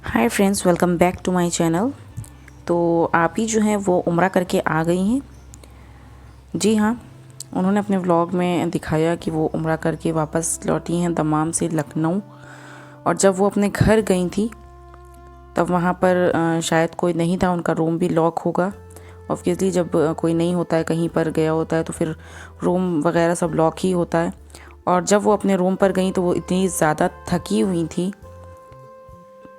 Hi friends, welcome back to my channel. तो आप ही जो हैं वो उम्रा करके आ गई हैं। जी हाँ, उन्होंने अपने व्लॉग में दिखाया कि वो उम्रा करके वापस लौटी हैं दमाम से लखनऊ। और जब वो अपने घर गई थी तब वहाँ पर शायद कोई नहीं था, उनका रूम भी लॉक होगा। ऑब्वियसली जब कोई नहीं होता है, कहीं पर गया होता है तो फिर रूम वगैरह सब लॉक ही होता है। और जब वो अपने रूम पर गई तो वो इतनी ज़्यादा थकी हुई थी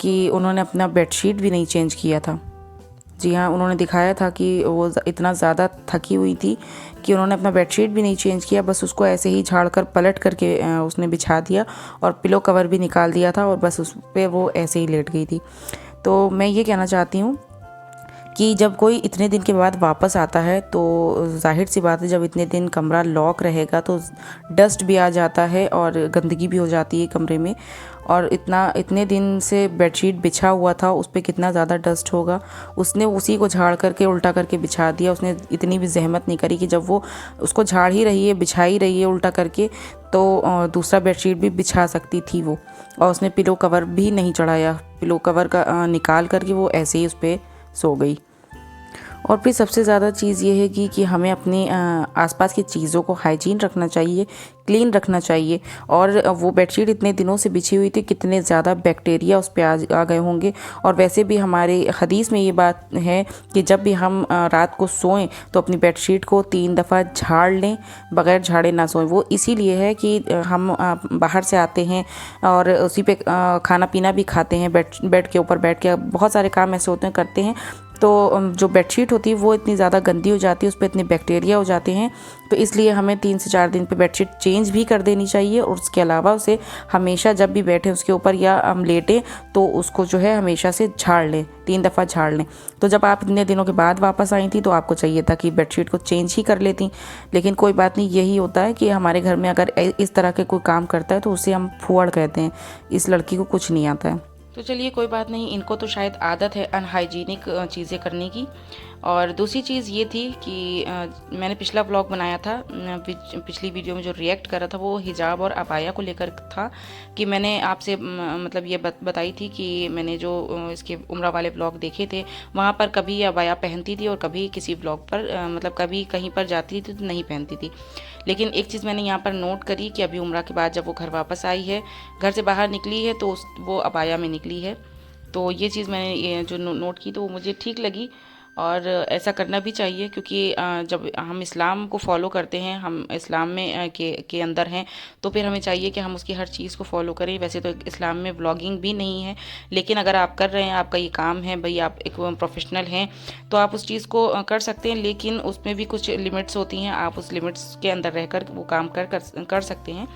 कि उन्होंने अपना बेडशीट भी नहीं चेंज किया था। जी हाँ, उन्होंने दिखाया था कि वो इतना ज़्यादा थकी हुई थी कि उन्होंने अपना बेडशीट भी नहीं चेंज किया, बस उसको ऐसे ही झाड़ कर पलट करके उसने बिछा दिया और पिलो कवर भी निकाल दिया था और बस उस पर वो ऐसे ही लेट गई थी। तो मैं ये कहना चाहती हूँ कि जब कोई इतने दिन के बाद वापस आता है तो जाहिर सी बात है, जब इतने दिन कमरा लॉक रहेगा तो डस्ट भी आ जाता है और गंदगी भी हो जाती है कमरे में। और इतने दिन से बेडशीट बिछा हुआ था, उस पर कितना ज़्यादा डस्ट होगा। उसने उसी को झाड़ करके उल्टा करके बिछा दिया। उसने इतनी भी जहमत नहीं करी कि जब वो उसको झाड़ ही रही है, बिछा ही रही है उल्टा करके, तो दूसरा बेडशीट भी बिछा सकती थी वो। और उसने पिलो कवर भी नहीं चढ़ाया, पिलो कवर का निकाल करके वो ऐसे ही उस पर सो गई। और फिर सबसे ज़्यादा चीज़ ये है कि हमें अपने आसपास की चीज़ों को हाइजीन रखना चाहिए, क्लीन रखना चाहिए। और वो बेडशीट इतने दिनों से बिछी हुई थी, कितने ज़्यादा बैक्टीरिया उस पर आ गए होंगे। और वैसे भी हमारे हदीस में ये बात है कि जब भी हम रात को सोएं तो अपनी बेडशीट को 3 दफ़ा झाड़ लें, बग़ैर झाड़े ना सोएं। वो इसीलिए है कि हम बाहर से आते हैं और उसी पे खाना पीना भी खाते हैं, बेड के ऊपर बैठ के बहुत सारे काम ऐसे होते हैं करते हैं। तो जो बेडशीट होती है वो इतनी ज़्यादा गंदी हो जाती है, उस पर इतने बैक्टीरिया हो जाते हैं। तो इसलिए हमें 3 से 4 दिन पे बेडशीट चेंज भी कर देनी चाहिए। और उसके अलावा उसे हमेशा जब भी बैठें उसके ऊपर या हम लेटें तो उसको जो है हमेशा से झाड़ लें, 3 दफ़ा झाड़ लें। तो जब आप इतने दिनों के बाद वापस आई थी तो आपको चाहिए था कि बेडशीट को चेंज ही कर लेती, लेकिन कोई बात नहीं। यही होता है कि हमारे घर में अगर इस तरह के कोई काम करता है तो उसे हम फुहड़ कहते हैं। इस लड़की को कुछ नहीं आता है। तो चलिए कोई बात नहीं, इनको तो शायद आदत है अनहाइजीनिक चीज़ें करने की। और दूसरी चीज़ ये थी कि मैंने पिछला व्लॉग बनाया था, पिछली वीडियो में जो रिएक्ट कर रहा था वो हिजाब और अबाया को लेकर था। कि मैंने आपसे मतलब ये बताई थी कि मैंने जो इसके उम्रा वाले व्लॉग देखे थे वहाँ पर कभी अबाया पहनती थी और कभी किसी व्लॉग पर मतलब कभी कहीं पर जाती थी तो नहीं पहनती थी। लेकिन एक चीज़ मैंने यहाँ पर नोट करी कि अभी उम्रा के बाद जब वो घर वापस आई है, घर से बाहर निकली है तो वो अबाया में निकली है। तो ये चीज़ मैंने ये जो नोट की तो वो मुझे ठीक लगी। और ऐसा करना भी चाहिए क्योंकि जब हम इस्लाम को फॉलो करते हैं, हम इस्लाम में के अंदर हैं, तो फिर हमें चाहिए कि हम उसकी हर चीज़ को फॉलो करें। वैसे तो इस्लाम में व्लॉगिंग भी नहीं है, लेकिन अगर आप कर रहे हैं, आपका ये काम है भाई, आप एक प्रोफेशनल हैं, तो आप उस चीज़ को कर सकते हैं। लेकिन उसमें भी कुछ लिमिट्स होती हैं, आप उस लिमिट्स के अंदर रहकर वो काम कर सकते हैं।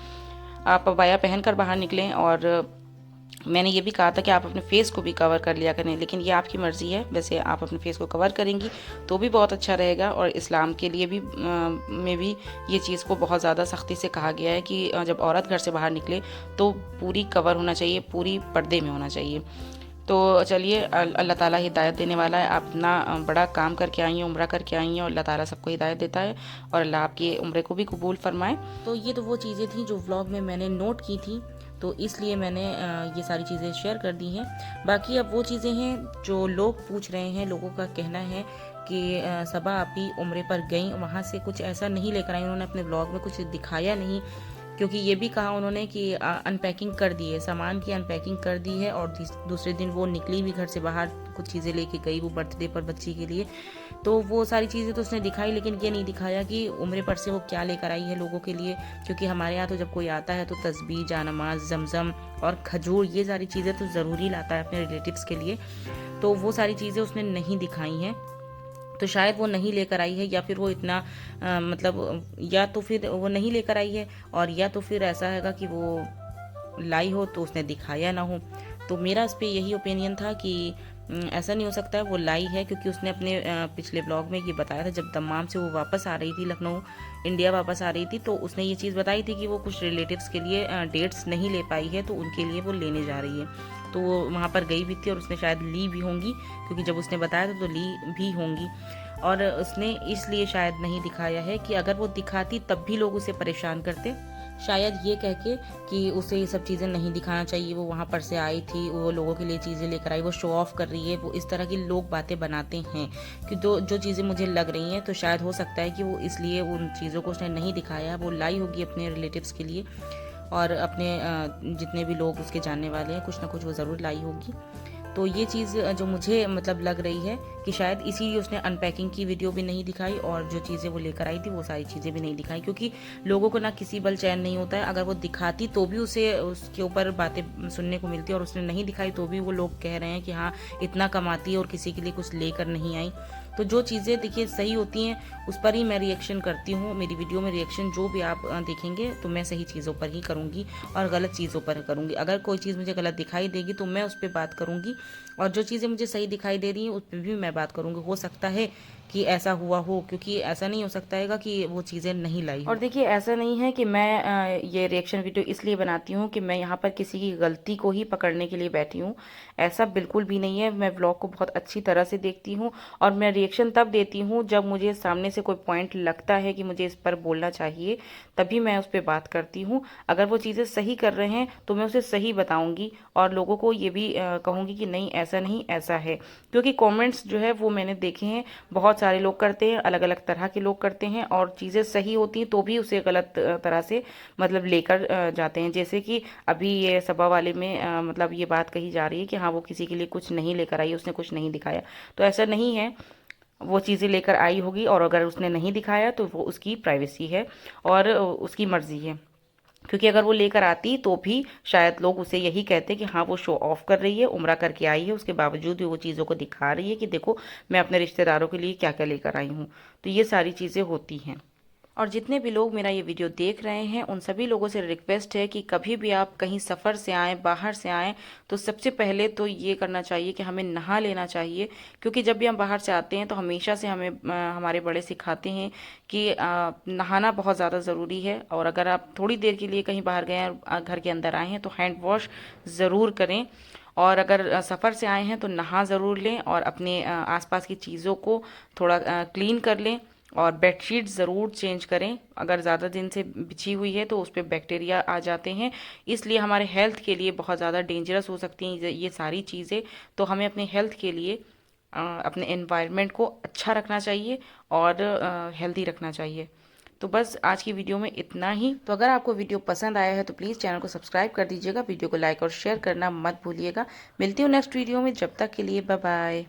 आप अबाया पहन कर बाहर निकलें। और मैंने ये भी कहा था कि आप अपने फेस को भी कवर कर लिया करें, लेकिन ये आपकी मर्ज़ी है। वैसे आप अपने फेस को कवर करेंगी तो भी बहुत अच्छा रहेगा। और इस्लाम के लिए भी में भी ये चीज़ को बहुत ज़्यादा सख्ती से कहा गया है कि जब औरत घर से बाहर निकले तो पूरी कवर होना चाहिए, पूरी पर्दे में होना चाहिए। तो चलिए, अल्लाह ताला हिदायत देने वाला है। आप इतना बड़ा काम करके आई हैं, उम्रा करके आई हैं, और अल्लाह ताला सबको हिदायत देता है और अल्लाह आपकी उम्रे को भी कबूल फरमाए। तो ये तो वो चीज़ें थी जो व्लॉग में मैंने नोट की थी, तो इसलिए मैंने ये सारी चीज़ें शेयर कर दी हैं। बाकी अब वो चीज़ें हैं जो लोग पूछ रहे हैं, लोगों का कहना है कि सबा आपी उम्रे पर गई, वहाँ से कुछ ऐसा नहीं लेकर आई, उन्होंने अपने व्लॉग में कुछ दिखाया नहीं। क्योंकि ये भी कहा उन्होंने कि अनपैकिंग कर दी है, सामान की अनपैकिंग कर दी है। और दूसरे दिन वो निकली भी घर से बाहर, कुछ चीज़ें लेके गई वो बर्थडे पर बच्ची के लिए। तो वो सारी चीज़ें तो उसने दिखाई, लेकिन ये नहीं दिखाया कि उम्रे पर से वो क्या लेकर आई है लोगों के लिए। क्योंकि हमारे यहाँ तो जब कोई आता है तो तस्बीह, जानमाज, जमजम और खजूर, ये सारी चीज़ें तो ज़रूरी लाता है अपने रिलेटिव्स के लिए। तो वो सारी चीज़ें उसने नहीं दिखाई हैं। तो शायद वो नहीं लेकर आई है, या फिर वो इतना मतलब, या तो फिर वो नहीं लेकर आई है, और या तो फिर ऐसा हैगा कि वो लाई हो तो उसने दिखाया ना हो। तो मेरा इस पर यही ओपिनियन था कि ऐसा नहीं हो सकता है, वो लाई है। क्योंकि उसने अपने पिछले ब्लॉग में ये बताया था, जब दम्माम से वो वापस आ रही थी, लखनऊ इंडिया वापस आ रही थी, तो उसने ये चीज़ बताई थी कि वो कुछ रिलेटिव्स के लिए डेट्स नहीं ले पाई है, तो उनके लिए वो लेने जा रही है। तो वो वहाँ पर गई भी थी और उसने शायद ली भी होंगी, क्योंकि जब उसने बताया था तो ली भी होंगी। और उसने इसलिए शायद नहीं दिखाया है कि अगर वो दिखाती तब भी लोग उसे परेशान करते। शायद ये कह के कि उसे ये सब चीज़ें नहीं दिखाना चाहिए, वो वहाँ पर से आई थी, वो लोगों के लिए चीज़ें लेकर आई, वो शो ऑफ कर रही है, वो इस तरह की लोग बातें बनाते हैं कि जो चीज़ें मुझे लग रही हैं, तो शायद हो सकता है कि वो इसलिए उन चीज़ों को उसने नहीं दिखाया, वो लाई होगी अपने रिलेटिव्स के लिए और अपने जितने भी लोग उसके जानने वाले हैं, कुछ ना कुछ वो ज़रूर लाई होगी। तो ये चीज़ जो मुझे मतलब लग रही है कि शायद इसीलिए उसने अनपैकिंग की वीडियो भी नहीं दिखाई और जो चीज़ें वो लेकर आई थी वो सारी चीज़ें भी नहीं दिखाई, क्योंकि लोगों को ना किसी बल चैन नहीं होता है। अगर वो दिखाती तो भी उसे उसके ऊपर बातें सुनने को मिलती, और उसने नहीं दिखाई तो भी वो लोग कह रहे हैं कि हाँ इतना कमाती है और किसी के लिए कुछ लेकर नहीं आई। तो जो चीज़ें देखिए सही होती हैं उस पर ही मैं रिएक्शन करती हूँ। मेरी वीडियो में रिएक्शन जो भी आप देखेंगे तो मैं सही चीज़ों पर ही करूँगी और गलत चीज़ों पर करूँगी। अगर कोई चीज़ मुझे गलत दिखाई देगी तो मैं उस पर बात करूँगी, और जो चीज़ें मुझे सही दिखाई दे रही हैं उस पर भी मैं बात करूँगी। हो सकता है कि ऐसा हुआ हो, क्योंकि ऐसा नहीं हो सकता है कि वो चीज़ें नहीं लाई। और देखिए ऐसा नहीं है कि मैं ये रिएक्शन वीडियो इसलिए बनाती हूँ कि मैं यहाँ पर किसी की गलती को ही पकड़ने के लिए बैठी हूँ, ऐसा बिल्कुल भी नहीं है। मैं व्लॉग को बहुत अच्छी तरह से देखती हूँ और मैं रिएक्शन तब देती हूँ जब मुझे सामने से कोई पॉइंट लगता है कि मुझे इस पर बोलना चाहिए, तभी मैं उस पर बात करती हूँ। अगर वो चीज़ें सही कर रहे हैं तो मैं उसे सही बताऊँगी और लोगों को ये भी कहूँगी कि नहीं ऐसा नहीं ऐसा है, क्योंकि कमेंट्स जो है वो मैंने देखे हैं, बहुत सारे लोग करते हैं, अलग अलग तरह के लोग करते हैं और चीज़ें सही होती हैं तो भी उसे गलत तरह से मतलब लेकर जाते हैं। जैसे कि अभी ये सभा वाले में मतलब ये बात कही जा रही है कि हाँ वो किसी के लिए कुछ नहीं लेकर आई, उसने कुछ नहीं दिखाया, तो ऐसा नहीं है। वो चीज़ें लेकर आई होगी और अगर उसने नहीं दिखाया तो वो उसकी प्राइवेसी है और उसकी मर्जी है, क्योंकि अगर वो लेकर आती तो भी शायद लोग उसे यही कहते कि हाँ वो शो ऑफ कर रही है, उम्रा करके आई है, उसके बावजूद भी वो चीज़ों को दिखा रही है कि देखो मैं अपने रिश्तेदारों के लिए क्या क्या लेकर आई हूँ। तो ये सारी चीज़ें होती हैं। और जितने भी लोग मेरा ये वीडियो देख रहे हैं उन सभी लोगों से रिक्वेस्ट है कि कभी भी आप कहीं सफ़र से आएँ, बाहर से आएँ, तो सबसे पहले तो ये करना चाहिए कि हमें नहा लेना चाहिए, क्योंकि जब भी हम बाहर से आते हैं तो हमेशा से हमें हमारे बड़े सिखाते हैं कि नहाना बहुत ज़्यादा ज़रूरी है। और अगर आप थोड़ी देर के लिए कहीं बाहर गए हैं, घर के अंदर आए हैं, तो हैंड वॉश ज़रूर करें। और अगर सफ़र से आए हैं तो नहा ज़रूर लें और अपने आसपास की चीज़ों को थोड़ा क्लीन कर लें और बेडशीट ज़रूर चेंज करें। अगर ज़्यादा दिन से बिछी हुई है तो उस पर बैक्टीरिया आ जाते हैं, इसलिए हमारे हेल्थ के लिए बहुत ज़्यादा डेंजरस हो सकती हैं ये सारी चीज़ें। तो हमें अपने हेल्थ के लिए अपने एनवायरनमेंट को अच्छा रखना चाहिए और हेल्दी रखना चाहिए। तो बस आज की वीडियो में इतना ही। तो अगर आपको वीडियो पसंद आया है तो प्लीज़ चैनल को सब्सक्राइब कर दीजिएगा, वीडियो को लाइक और शेयर करना मत भूलिएगा। मिलती हूँ नेक्स्ट वीडियो में, जब तक के लिए बाय बाय।